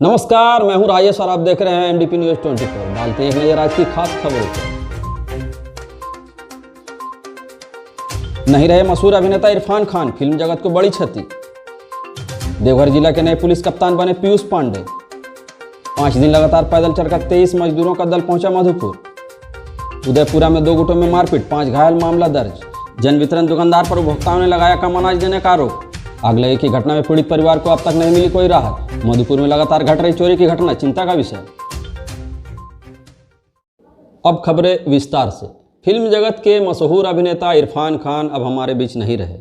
नमस्कार, मैं हूं राजेश और आप देख रहे हैं एमडीपी न्यूज 24। डालते हैं एक नजर आज की खास खबरों पर। नहीं रहे मशहूर अभिनेता इरफान खान, फिल्म जगत को बड़ी क्षति। देवघर जिला के नए पुलिस कप्तान बने पीयूष पांडे। 5 दिन लगातार पैदल चलकर 23 मजदूरों का दल पहुंचा मधुपुर। उदयपुरा में 2 गुटों में मारपीट, 5 घायल, मामला दर्ज। जन वितरण दुकानदार पर उपभोक्ताओं ने लगाया कम अनाज देने का आरोप। आग लगे की घटना में पीड़ित परिवार को अब तक नहीं मिली कोई राहत। मधुपुर में लगातार घट रही चोरी की घटना चिंता का विषय। अब खबरें विस्तार से। फिल्म जगत के मशहूर अभिनेता इरफान खान अब हमारे बीच नहीं रहे।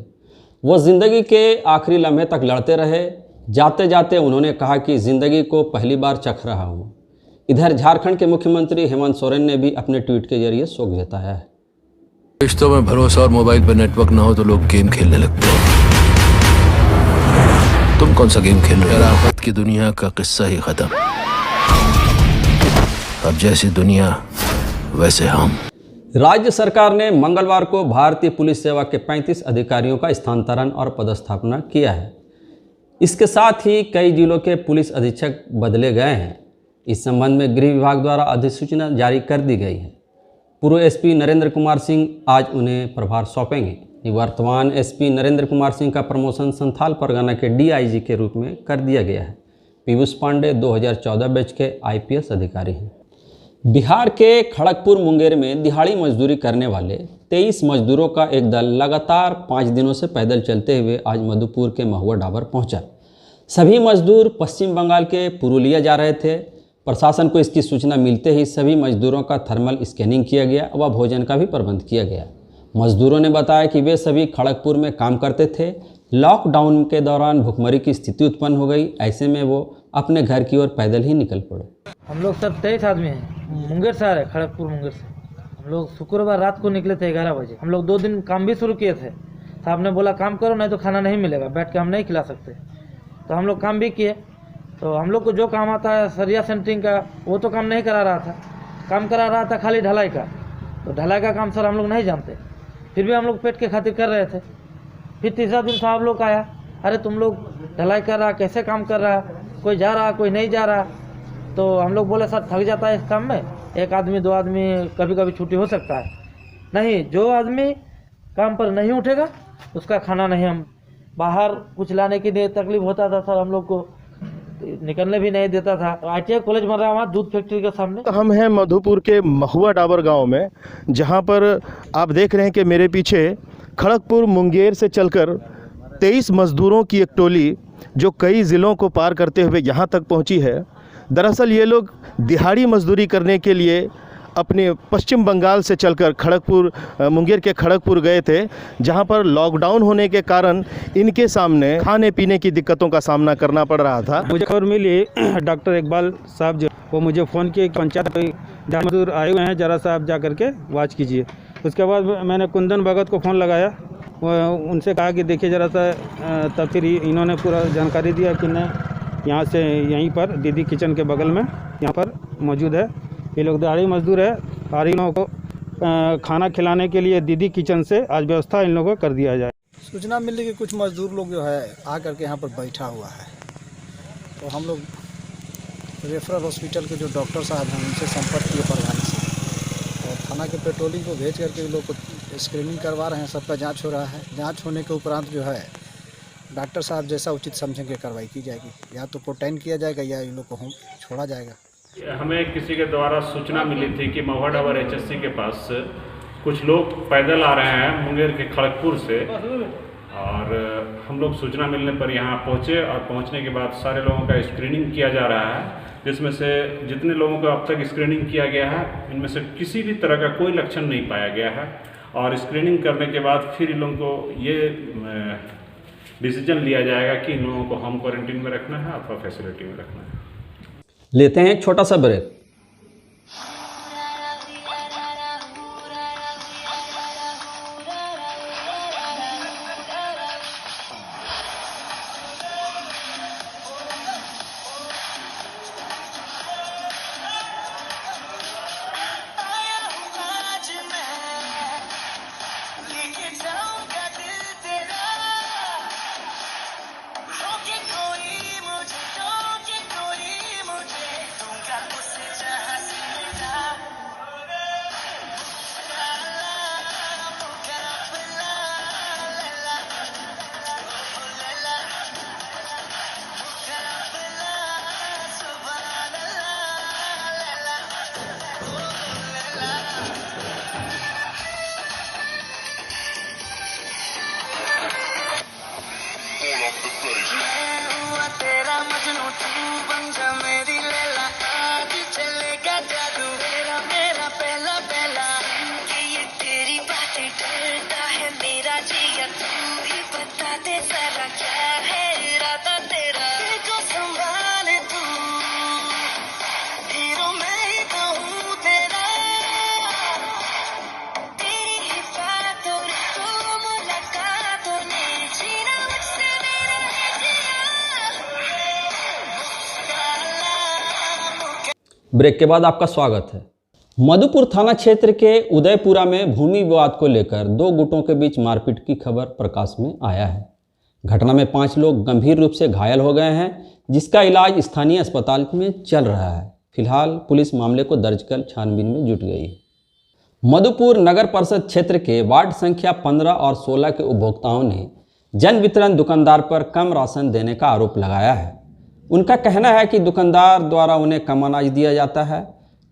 वो जिंदगी के आखिरी लम्हे तक लड़ते रहे। जाते जाते उन्होंने कहा कि जिंदगी को पहली बार चख रहा हूँ। इधर झारखंड के मुख्यमंत्री हेमंत सोरेन ने भी अपने ट्वीट के जरिए शोक जताया है। रिश्तों में भरोसा और मोबाइल पर नेटवर्क ना हो तो लोग गेम खेलने लगते हैं। तुम कौन सा गेम खेल रहे हो? शराफत की दुनिया का किस्सा ही खत्म। अब जैसी दुनिया वैसे हम। राज्य सरकार ने मंगलवार को भारतीय पुलिस सेवा के 35 अधिकारियों का स्थानांतरण और पदस्थापना किया है। इसके साथ ही कई जिलों के पुलिस अधीक्षक बदले गए हैं। इस संबंध में गृह विभाग द्वारा अधिसूचना जारी कर दी गई है। पूर्व एसपी नरेंद्र कुमार सिंह आज उन्हें प्रभार सौंपेंगे। वर्तमान एसपी नरेंद्र कुमार सिंह का प्रमोशन संथाल परगना के डीआईजी के रूप में कर दिया गया है। पीयूष पांडे 2014 बैच के आईपीएस अधिकारी हैं। बिहार के खड़गपुर मुंगेर में दिहाड़ी मजदूरी करने वाले 23 मजदूरों का एक दल लगातार 5 दिनों से पैदल चलते हुए आज मधुपुर के महुआ डाबर पहुंचा। सभी मजदूर पश्चिम बंगाल के पुरुलिया जा रहे थे। प्रशासन को इसकी सूचना मिलते ही सभी मजदूरों का थर्मल स्कैनिंग किया गया व भोजन का भी प्रबंध किया गया। मजदूरों ने बताया कि वे सभी खड़गपुर में काम करते थे। लॉकडाउन के दौरान भुखमरी की स्थिति उत्पन्न हो गई। ऐसे में वो अपने घर की ओर पैदल ही निकल पड़े। हम लोग सब 23 आदमी हैं। मुंगेर से आ रहे, खड़गपुर मुंगेर से। हम लोग शुक्रवार रात को निकले थे 11 बजे। हम लोग 2 दिन काम भी शुरू किए थे। साहब ने बोला काम करो नहीं तो खाना नहीं मिलेगा, बैठ के हम नहीं खिला सकते। तो हम लोग काम भी किए। तो हम लोग को जो काम आता है सरिया सेंटरिंग का, वो तो काम नहीं करा रहा था। काम करा रहा था खाली ढलाई का। तो ढलाई का काम सर हम लोग नहीं जानते, फिर भी हम लोग पेट के खातिर कर रहे थे। फिर तीसरा दिन साहब लोग आया, अरे तुम लोग ढलाई कर रहा, कैसे काम कर रहा, कोई जा रहा कोई नहीं जा रहा। तो हम लोग बोले सर थक जाता है इस काम में, 1 आदमी 2 आदमी कभी कभी छुट्टी हो सकता है। नहीं, जो आदमी काम पर नहीं उठेगा उसका खाना नहीं। हम बाहर कुछ लाने के लिए तकलीफ होता था सर, हम लोग को निकलने भी नहीं देता था। ITI कॉलेज बन रहा वहाँ दूध फैक्ट्री के सामने। हम हैं मधुपुर के महुआ डाबर गांव में, जहां पर आप देख रहे हैं कि मेरे पीछे खड़गपुर मुंगेर से चलकर 23 मजदूरों की एक टोली जो कई ज़िलों को पार करते हुए यहां तक पहुंची है। दरअसल ये लोग दिहाड़ी मजदूरी करने के लिए अपने पश्चिम बंगाल से चलकर खड़गपुर मुंगेर के खड़गपुर गए थे, जहां पर लॉकडाउन होने के कारण इनके सामने खाने पीने की दिक्कतों का सामना करना पड़ रहा था। मुझे खबर मिली डॉक्टर इकबाल साहब जो वो मुझे फ़ोन किए कि पंचायत मजदूर आए हुए हैं, ज़रा सा आप जा करके वाच कीजिए। उसके बाद मैंने कुंदन भगत को फ़ोन लगाया। उनसे कहा कि देखिए ज़रा सा, तब फिर इन्होंने पूरा जानकारी दिया कि नहीं यहाँ से यहीं पर दीदी किचन के बगल में यहाँ पर मौजूद है। ये लोग दिहाड़ी मजदूर है और इन लोगों को खाना खिलाने के लिए दीदी किचन से आज व्यवस्था इन लोगों को कर दिया जाए। सूचना मिली कि कुछ मजदूर लोग जो है आ करके यहाँ पर बैठा हुआ है। तो हम लोग रेफरल हॉस्पिटल के जो डॉक्टर साहब हैं उनसे संपर्क किए प्रधान से, और थाना के पेट्रोलिंग को भेज करके लोग को स्क्रीनिंग करवा रहे हैं। सबका जांच हो रहा है। जांच होने के उपरांत जो है डॉक्टर साहब जैसा उचित समझेंगे कार्रवाई की जाएगी। या तो क्वारंटाइन किया जाएगा या इन लोग को हम छोड़ा जाएगा। हमें किसी के द्वारा सूचना मिली थी कि महुआ डाबर HSC के पास कुछ लोग पैदल आ रहे हैं मुंगेर के खड़गपुर से, और हम लोग सूचना मिलने पर यहाँ पहुँचे और पहुँचने के बाद सारे लोगों का स्क्रीनिंग किया जा रहा है, जिसमें से जितने लोगों का अब तक स्क्रीनिंग किया गया है इनमें से किसी भी तरह का कोई लक्षण नहीं पाया गया है। और स्क्रीनिंग करने के बाद फिर इन लोगों को ये डिसीजन लिया जाएगा कि इन लोगों को होम क्वारंटीन में रखना है अथवा फैसिलिटी में रखना है। लेते हैं एक छोटा सा ब्रेक। ब्रेक के बाद आपका स्वागत है। मधुपुर थाना क्षेत्र के उदयपुरा में भूमि विवाद को लेकर दो गुटों के बीच मारपीट की खबर प्रकाश में आया है। घटना में 5 लोग गंभीर रूप से घायल हो गए हैं, जिसका इलाज स्थानीय अस्पताल में चल रहा है। फिलहाल पुलिस मामले को दर्ज कर छानबीन में जुट गई है। मधुपुर नगर परिषद क्षेत्र के वार्ड संख्या 15 और 16 के उपभोक्ताओं ने जन वितरण दुकानदार पर कम राशन देने का आरोप लगाया है। उनका कहना है कि दुकानदार द्वारा उन्हें कम अनाज दिया जाता है।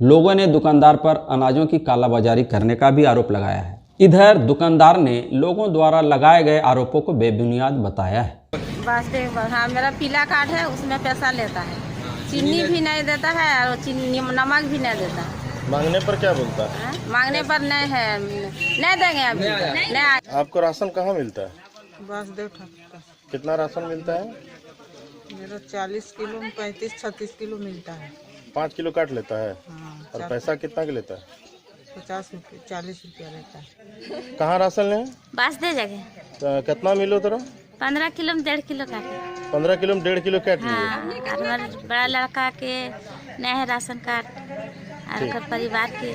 लोगों ने दुकानदार पर अनाजों की कालाबाजारी करने का भी आरोप लगाया है। इधर दुकानदार ने लोगों द्वारा लगाए गए आरोपों को बेबुनियाद बताया है। हाँ, मेरा पीला कार्ड है, उसमें पैसा लेता है, चीनी भी नहीं देता है और चीनी नमक भी नहीं देता है। मांगने पर क्या बोलता है? मांगने पर नहीं है, नहीं देंगे अभी नहीं। आपको राशन कहाँ मिलता है? वासुदेव ठाकुर। कितना राशन मिलता है? मेरा 40 किलो में 35-36 किलो मिलता है। 5 किलो काट लेता है। हाँ, और पैसा कितना के लेता है? 50 रुपये 40 रुपया लेता है। कहाँ राशन ले? बस दे जगह तो कितना मिलो तेरा? 15 किलो में 1.5 किलो काटे। 15 किलो में 1.5 किलो काट लिए। हाँ, हमारे बड़ा लड़का के नहीं है राशन कार्ड और परिवार के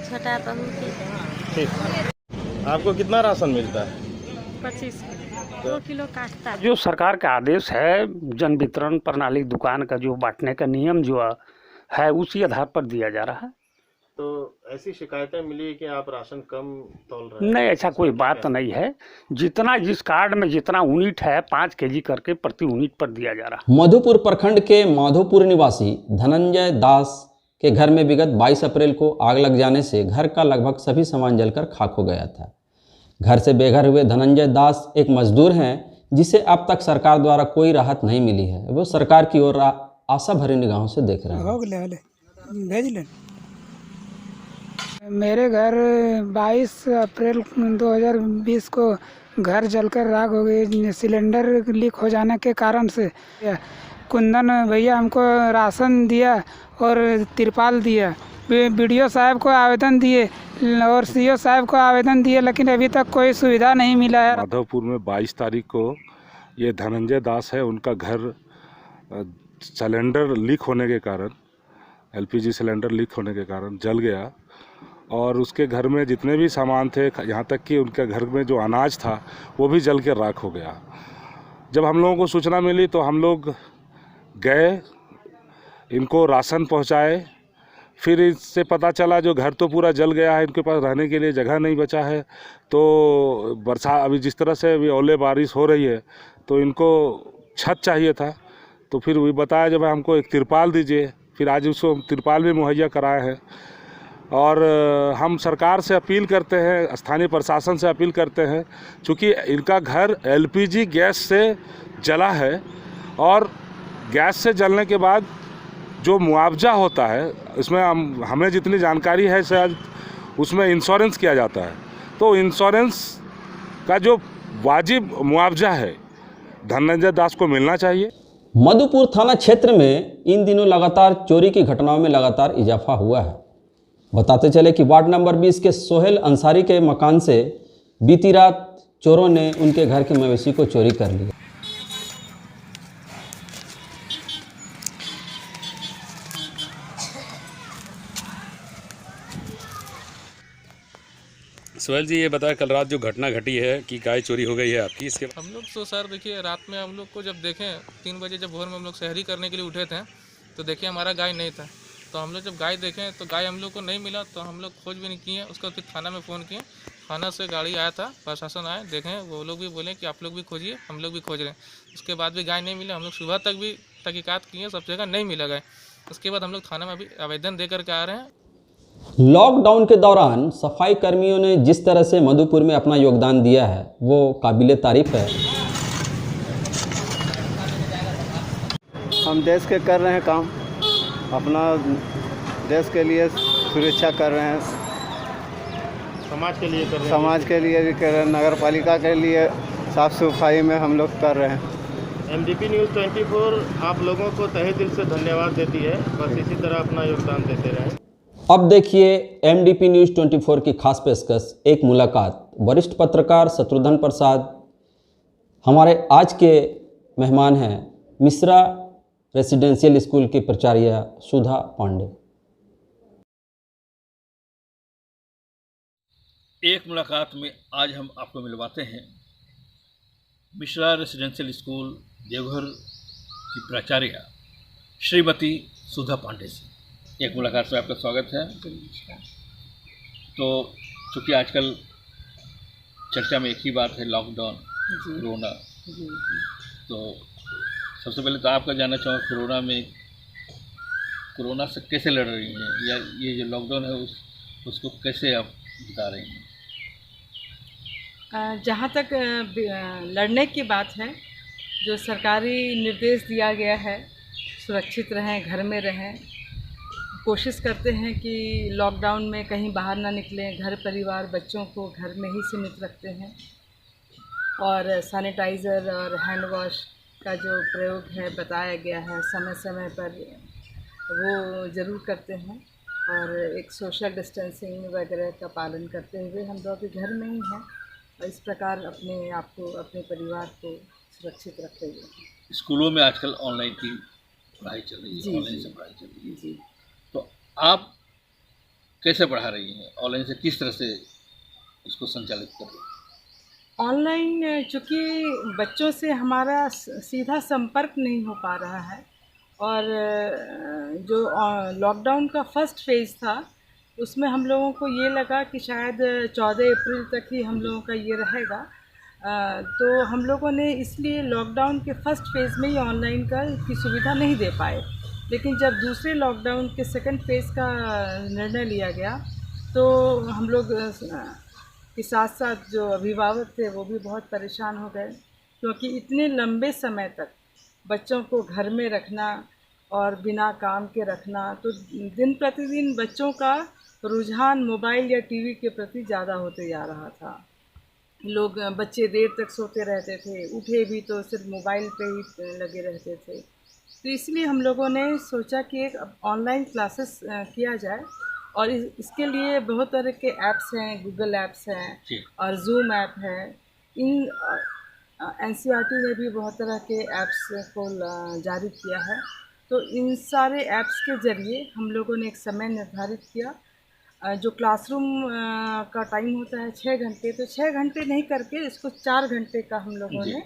छोटा बहू के। ठीक। आपको कितना राशन मिलता है? 25 किलो 2 किलो काटता है। जो सरकार का आदेश है, जन वितरण प्रणाली दुकान का जो बांटने का नियम जो है उसी आधार पर दिया जा रहा है। तो ऐसी शिकायतें मिली कि आप राशन कम तौल रहे हैं? नहीं, ऐसा कोई बात नहीं है। जितना जिस कार्ड में जितना यूनिट है 5 kg करके प्रति यूनिट पर दिया जा रहा है। मधुपुर प्रखंड के माधोपुर निवासी धनंजय दास के घर में विगत 22 अप्रैल को आग लग जाने से घर का लगभग सभी सामान जलकर खाक हो गया था। घर से बेघर हुए धनंजय दास एक मजदूर हैं, जिसे अब तक सरकार द्वारा कोई राहत नहीं मिली है। वो सरकार की ओर आशा भरी निगाहों से देख रहे हैं। मेरे घर 22 अप्रैल 2020 को घर जलकर राख हो गई। सिलेंडर लीक हो जाने के कारण से कुंदन भैया हमको राशन दिया और तिरपाल दिया। बीडीओ साहब को आवेदन दिए और सीओ साहब को आवेदन दिए, लेकिन अभी तक कोई सुविधा नहीं मिला है। माधवपुर में 22 तारीख को ये धनंजय दास है, उनका घर सिलेंडर लीक होने के कारण, एलपीजी सिलेंडर लीक होने के कारण जल गया और उसके घर में जितने भी सामान थे, यहाँ तक कि उनके घर में जो अनाज था वो भी जल के राख हो गया। जब हम लोगों को सूचना मिली तो हम लोग गए, इनको राशन पहुँचाए। फिर इससे पता चला जो घर तो पूरा जल गया है, इनके पास रहने के लिए जगह नहीं बचा है। तो बरसात अभी जिस तरह से अभी ओले बारिश हो रही है तो इनको छत चाहिए था। तो फिर वही बताया जब हमको एक तिरपाल दीजिए, फिर आज उसको तिरपाल भी मुहैया कराए हैं। और हम सरकार से अपील करते हैं, स्थानीय प्रशासन से अपील करते हैं, चूँकि इनका घर एलपीजी गैस से जला है और गैस से जलने के बाद जो मुआवजा होता है, इसमें हमें जितनी जानकारी है शायद उसमें इंश्योरेंस किया जाता है। तो इंश्योरेंस का जो वाजिब मुआवजा है धनंजय दास को मिलना चाहिए। मधुपुर थाना क्षेत्र में इन दिनों लगातार चोरी की घटनाओं में लगातार इजाफा हुआ है। बताते चले कि वार्ड नंबर 20 के सोहेल अंसारी के मकान से बीती रात चोरों ने उनके घर के मवेशी को चोरी कर लिया। सोहेल जी, ये बताया कल रात जो घटना घटी है कि गाय चोरी हो गई है आपकी, इसके हम लोग तो सर देखिए रात में हम लोग को जब देखें 3 बजे जब भोर में हम लोग शहरी करने के लिए उठे थे तो देखिए हमारा गाय नहीं था। तो हम लोग जब गाय देखें तो गाय हम लोग को नहीं मिला, तो हम लोग खोज भी नहीं किए। उसको फिर थाना में फ़ोन किए, थाना से गाड़ी आया था, प्रशासन आए, देखें वो लोग भी बोले कि आप लोग भी खोजिए, हम लोग भी खोज रहे हैं। उसके बाद भी गाय नहीं मिला। हम लोग सुबह तक भी तहकीकात किए, सब जगह नहीं मिला गाय। उसके बाद हम लोग थाना में अभी आवेदन दे करके आ रहे हैं। लॉकडाउन के दौरान सफाई कर्मियों ने जिस तरह से मधुपुर में अपना योगदान दिया है वो काबिले तारीफ है। हम देश के कर रहे हैं काम, अपना देश के लिए सुरक्षा कर रहे हैं, समाज के लिए कर रहे हैं, समाज के लिए भी कर रहे हैं, नगर पालिका के लिए साफ सफाई में हम लोग कर रहे हैं। MDP न्यूज़ 24 आप लोगों को तहे दिल से धन्यवाद देती है। बस इसी तरह अपना योगदान देते रहें। अब देखिए MDP न्यूज़ 24 की खास पेशकश, एक मुलाकात। वरिष्ठ पत्रकार शत्रुघ्न प्रसाद हमारे आज के मेहमान हैं। मिश्रा रेसिडेंशियल स्कूल की प्राचार्य सुधा पांडे। एक मुलाकात में आज हम आपको मिलवाते हैं मिश्रा रेसिडेंशियल स्कूल देवघर की प्राचार्य श्रीमती सुधा पांडे से। एक मुलाकात में आपका स्वागत है। तो चूँकि आजकल चर्चा में एक ही बात है, लॉकडाउन, कोरोना। तो सबसे पहले तो आपका जानना चाहूँगा कोरोना से कैसे लड़ रही हैं, या ये जो लॉकडाउन है उसको कैसे आप बता रही हैं? जहाँ तक लड़ने की बात है, जो सरकारी निर्देश दिया गया है, सुरक्षित रहें, घर में रहें, कोशिश करते हैं कि लॉकडाउन में कहीं बाहर ना निकलें, घर परिवार बच्चों को घर में ही सीमित रखते हैं और सैनिटाइज़र और हैंड वॉश का जो प्रयोग है बताया गया है समय समय पर वो ज़रूर करते हैं और एक सोशल डिस्टेंसिंग वगैरह का पालन करते हुए हम लोग घर में ही हैं और इस प्रकार अपने आप को, अपने परिवार को सुरक्षित रख रहे हैं। स्कूलों में आजकल ऑनलाइन की पढ़ाई चल रही है, ऑनलाइन से पढ़ाई चल रही है। जी। तो आप कैसे पढ़ा रही हैं? ऑनलाइन से किस तरह से इसको संचालित कर रही हैं? ऑनलाइन चूँकि बच्चों से हमारा सीधा संपर्क नहीं हो पा रहा है और जो लॉकडाउन का फर्स्ट फेज़ था उसमें हम लोगों को ये लगा कि शायद 14 अप्रैल तक ही हम लोगों का ये रहेगा, तो हम लोगों ने इसलिए लॉकडाउन के फर्स्ट फेज़ में ही ऑनलाइन की सुविधा नहीं दे पाए। लेकिन जब दूसरे लॉकडाउन के सेकंड फेज़ का निर्णय लिया गया तो हम लोग के साथ साथ जो अभिभावक थे वो भी बहुत परेशान हो गए, क्योंकि इतने लंबे समय तक बच्चों को घर में रखना और बिना काम के रखना, तो दिन प्रतिदिन बच्चों का रुझान मोबाइल या टीवी के प्रति ज़्यादा होते जा रहा था। बच्चे देर तक सोते रहते थे, उठे भी तो सिर्फ मोबाइल पे ही लगे रहते थे। तो इसलिए हम लोगों ने सोचा कि एक ऑनलाइन क्लासेस किया जाए और इसके लिए बहुत तरह के ऐप्स हैं, गूगल ऐप्स हैं और जूम ऐप है। इन NCERT ने भी बहुत तरह के ऐप्स को जारी किया है। तो इन सारे ऐप्स के ज़रिए हम लोगों ने एक समय निर्धारित किया। जो क्लासरूम का टाइम होता है 6 घंटे, तो 6 घंटे नहीं करके इसको 4 घंटे का हम लोगों ने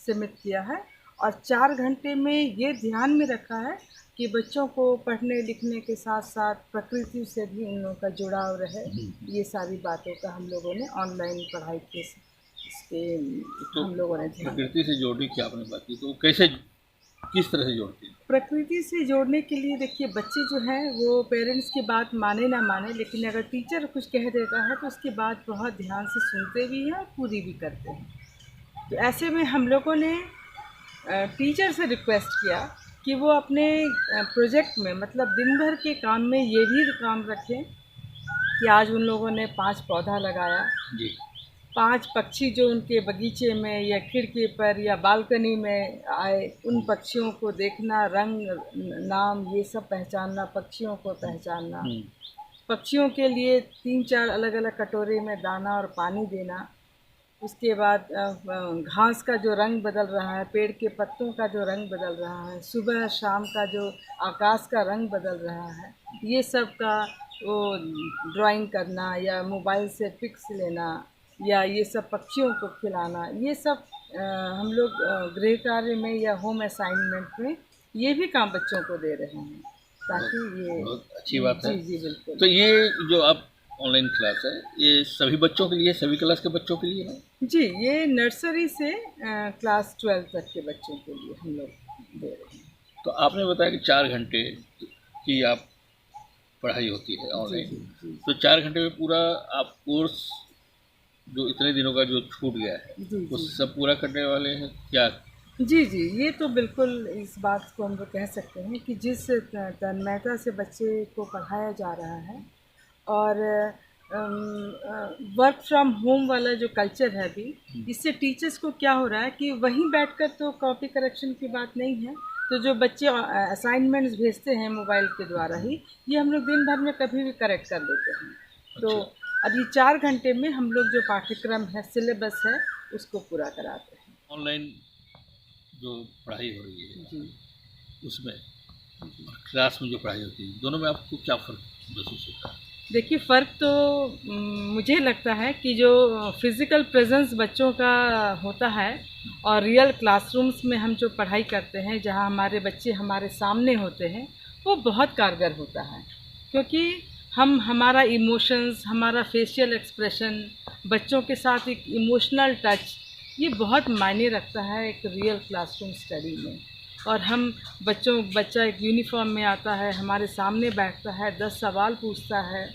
सीमित किया है और 4 घंटे में ये ध्यान में रखा है कि बच्चों को पढ़ने लिखने के साथ साथ प्रकृति से भी इन लोगों का जुड़ाव रहे। ये सारी बातों का हम लोगों ने ऑनलाइन पढ़ाई के तो हम लोगों ने प्रकृति से जोड़ने की आपने बात की, तो कैसे, किस तरह से जोड़ती है? प्रकृति से जोड़ने के लिए देखिए, बच्चे जो हैं वो पेरेंट्स की बात माने ना माने, लेकिन अगर टीचर कुछ कह देता है तो उसकी बात बहुत ध्यान से सुनते भी हैं और पूरी भी करते हैं। तो ऐसे में हम लोगों ने टीचर से रिक्वेस्ट किया कि वो अपने प्रोजेक्ट में, मतलब दिन भर के काम में ये भी काम रखें कि आज उन लोगों ने 5 पौधा लगाया, 5 पक्षी जो उनके बगीचे में या खिड़की पर या बालकनी में आए, उन पक्षियों को देखना, रंग, नाम, ये सब पहचानना, पक्षियों को पहचानना, पक्षियों के लिए 3-4 अलग अलग कटोरे में दाना और पानी देना। उसके बाद घास का जो रंग बदल रहा है, पेड़ के पत्तों का जो रंग बदल रहा है, सुबह शाम का जो आकाश का रंग बदल रहा है, ये सब का वो ड्राइंग करना या मोबाइल से पिक्स लेना या ये सब पक्षियों को खिलाना, ये सब हम लोग गृह कार्य में या होम असाइनमेंट में ये भी काम बच्चों को दे रहे हैं, ताकि ये बहुत अच्छी बात है। जी बिल्कुल। तो ये जो आप ऑनलाइन क्लास है, ये सभी बच्चों के लिए, सभी क्लास के बच्चों के लिए है? जी, ये नर्सरी से क्लास 12 तक के बच्चों के लिए हम लोग दे रहे हैं। तो आपने बताया कि 4 घंटे की आप पढ़ाई होती है ऑनलाइन, तो 4 घंटे में पूरा आप कोर्स जो इतने दिनों का जो छूट गया है वो सब पूरा करने वाले हैं क्या? जी, ये तो बिल्कुल इस बात को हम लोग कह सकते हैं कि जिस तन्मयता से बच्चे को पढ़ाया जा रहा है और वर्क फ्रॉम होम वाला जो कल्चर है अभी, इससे टीचर्स को क्या हो रहा है कि वहीं बैठकर तो कॉपी करेक्शन की बात नहीं है, तो जो बच्चे असाइनमेंट्स भेजते हैं मोबाइल के द्वारा ही, ये हम लोग दिन भर में कभी भी करेक्ट कर देते हैं। तो अभी 4 घंटे में हम लोग जो पाठ्यक्रम है, सिलेबस है, उसको पूरा कराते हैं। ऑनलाइन जो पढ़ाई हो रही है उसमें क्लास में जो पढ़ाई होती है, दोनों में आपको क्या फ़र्क महसूस होता है? देखिए फ़र्क तो मुझे लगता है कि जो फिज़िकल प्रेजेंस बच्चों का होता है और रियल क्लासरूम्स में हम जो पढ़ाई करते हैं, जहां हमारे बच्चे हमारे सामने होते हैं, वो बहुत कारगर होता है। क्योंकि हमारा इमोशंस, हमारा फेशियल एक्सप्रेशन, बच्चों के साथ एक इमोशनल टच, ये बहुत मायने रखता है एक रियल क्लासरूम स्टडी में। और बच्चा एक यूनिफॉर्म में आता है, हमारे सामने बैठता है, 10 सवाल पूछता है,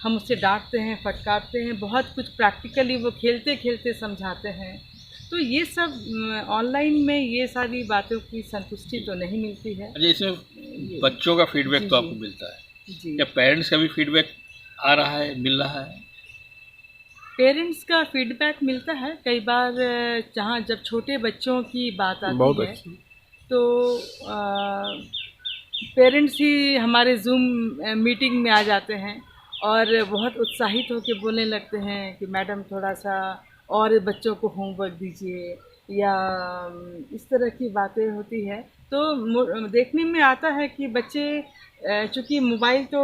हम उसे डांटते हैं, फटकारते हैं, बहुत कुछ प्रैक्टिकली वो खेलते खेलते समझाते हैं। तो ये सब ऑनलाइन में ये सारी बातों की संतुष्टि तो नहीं मिलती है। अच्छा, इसमें बच्चों का फीडबैक तो आपको मिलता है, क्या पेरेंट्स का भी फीडबैक आ रहा है, मिल रहा है? पेरेंट्स का फीडबैक मिलता है कई बार, जहाँ जब छोटे बच्चों की बात आती है तो पेरेंट्स ही हमारे जूम मीटिंग में आ जाते हैं और बहुत उत्साहित होकर बोलने लगते हैं कि मैडम थोड़ा सा और बच्चों को होमवर्क दीजिए, या इस तरह की बातें होती है। तो देखने में आता है कि बच्चे, चूँकि मोबाइल तो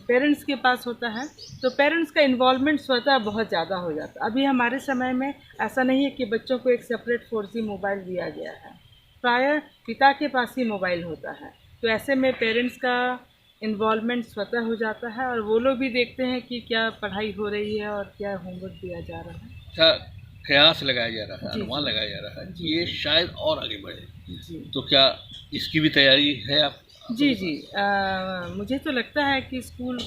पेरेंट्स के पास होता है, तो पेरेंट्स का इन्वॉल्वमेंट स्वतः बहुत ज़्यादा हो जाता है। अभी हमारे समय में ऐसा नहीं है कि बच्चों को एक सेपरेट 4G मोबाइल दिया गया है, प्रायः पिता के पास ही मोबाइल होता है। तो ऐसे में पेरेंट्स का इन्वॉल्वमेंट स्वतः हो जाता है और वो लोग भी देखते हैं कि क्या पढ़ाई हो रही है और क्या होमवर्क दिया जा रहा है। अच्छा, कयास लगाया जा रहा है, अनुमान लगाया जा रहा है कि ये शायद और आगे बढ़े, तो क्या इसकी भी तैयारी है आप? जी, मुझे तो लगता है कि स्कूल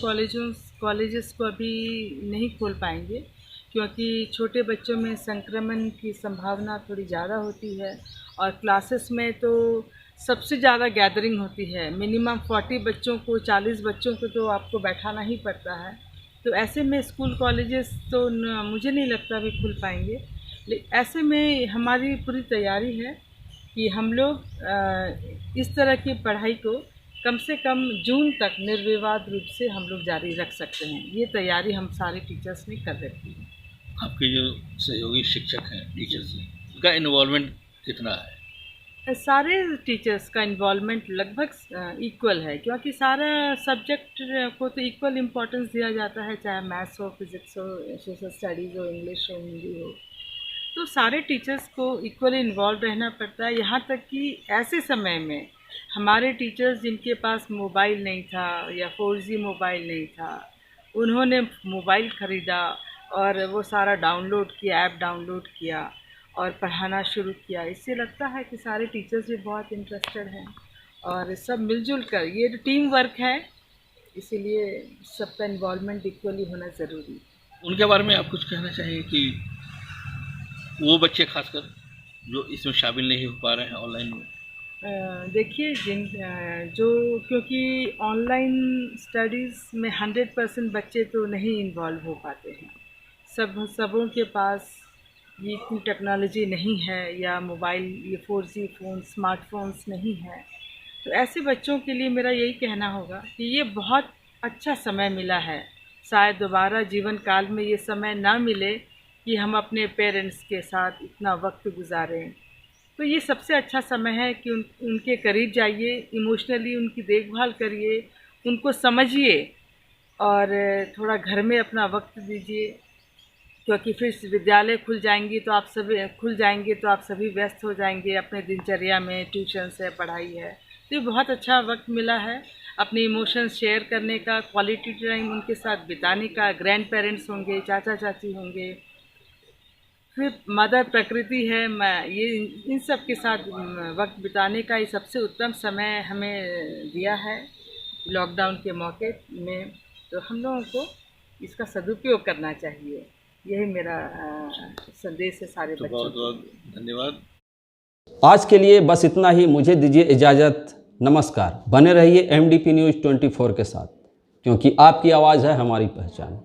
कॉलेजेस को अभी नहीं खोल पाएंगे, क्योंकि छोटे बच्चों में संक्रमण की संभावना थोड़ी ज़्यादा होती है और क्लासेस में तो सबसे ज़्यादा गैदरिंग होती है। मिनिमम 40 बच्चों को, 40 बच्चों को तो आपको बैठाना ही पड़ता है। तो ऐसे में स्कूल कॉलेजेस तो मुझे नहीं लगता अभी खुल पाएंगे। ऐसे में हमारी पूरी तैयारी है कि हम लोग इस तरह की पढ़ाई को कम से कम जून तक निर्विवाद रूप से हम लोग जारी रख सकते हैं। ये तैयारी हम सारे टीचर्स ने कर रखी है। आपके जो सहयोगी शिक्षक हैं, टीचर्स हैं, उनका इन्वॉल्वमेंट कितना है? सारे टीचर्स का इन्वॉल्वमेंट लगभग इक्वल है, क्योंकि सारा सब्जेक्ट को तो इक्वल इम्पोर्टेंस दिया जाता है, चाहे मैथ्स हो, फिज़िक्स हो, सोशल स्टडीज़ हो, इंग्लिश हो, हिंदी हो। तो सारे टीचर्स को इक्वली इन्वॉल्व रहना पड़ता है। यहाँ तक कि ऐसे समय में हमारे टीचर्स जिनके पास मोबाइल नहीं था या 4G मोबाइल नहीं था, उन्होंने मोबाइल ख़रीदा और वो सारा डाउनलोड किया, ऐप डाउनलोड किया और पढ़ाना शुरू किया। इससे लगता है कि सारे टीचर्स भी बहुत इंटरेस्टेड हैं और सब मिलजुल कर, ये टीम वर्क है, इसीलिए सबका इन्वॉल्वमेंट इक्वली होना ज़रूरी है। उनके बारे में आप कुछ कहना चाहिए कि वो बच्चे खासकर जो इसमें शामिल नहीं हो पा रहे हैं ऑनलाइन में? देखिए, क्योंकि ऑनलाइन स्टडीज़ में 100% बच्चे तो नहीं इन्वॉल्व हो पाते हैं। सबों के पास ये इतनी टेक्नोलॉजी नहीं है या मोबाइल, ये 4G फ़ोन, स्मार्टफोन्स नहीं है। तो ऐसे बच्चों के लिए मेरा यही कहना होगा कि ये बहुत अच्छा समय मिला है। शायद दोबारा जीवन काल में ये समय ना मिले कि हम अपने पेरेंट्स के साथ इतना वक्त गुजारें। तो ये सबसे अच्छा समय है कि उनके करीब जाइए, इमोशनली उनकी देखभाल करिए, उनको समझिए और थोड़ा घर में अपना वक्त दीजिए, क्योंकि फिर विद्यालय खुल जाएंगे तो आप सभी व्यस्त हो जाएंगे अपने दिनचर्या में, ट्यूशन्स है, पढ़ाई है। तो ये बहुत अच्छा वक्त मिला है अपने इमोशंस शेयर करने का, क्वालिटी टाइम उनके साथ बिताने का। ग्रैंड पेरेंट्स होंगे, चाचा चाची होंगे, फिर मदर प्रकृति है, ये इन सब के साथ वक्त बिताने का ये सबसे उत्तम समय हमें दिया है लॉकडाउन के मौके में। तो हम लोगों को इसका सदुपयोग करना चाहिए, यही मेरा संदेश है सारे बच्चों को। बहुत बहुत धन्यवाद। आज के लिए बस इतना ही, मुझे दीजिए इजाज़त। नमस्कार। बने रहिए MDP News 24 के साथ, क्योंकि आपकी आवाज़ है हमारी पहचान।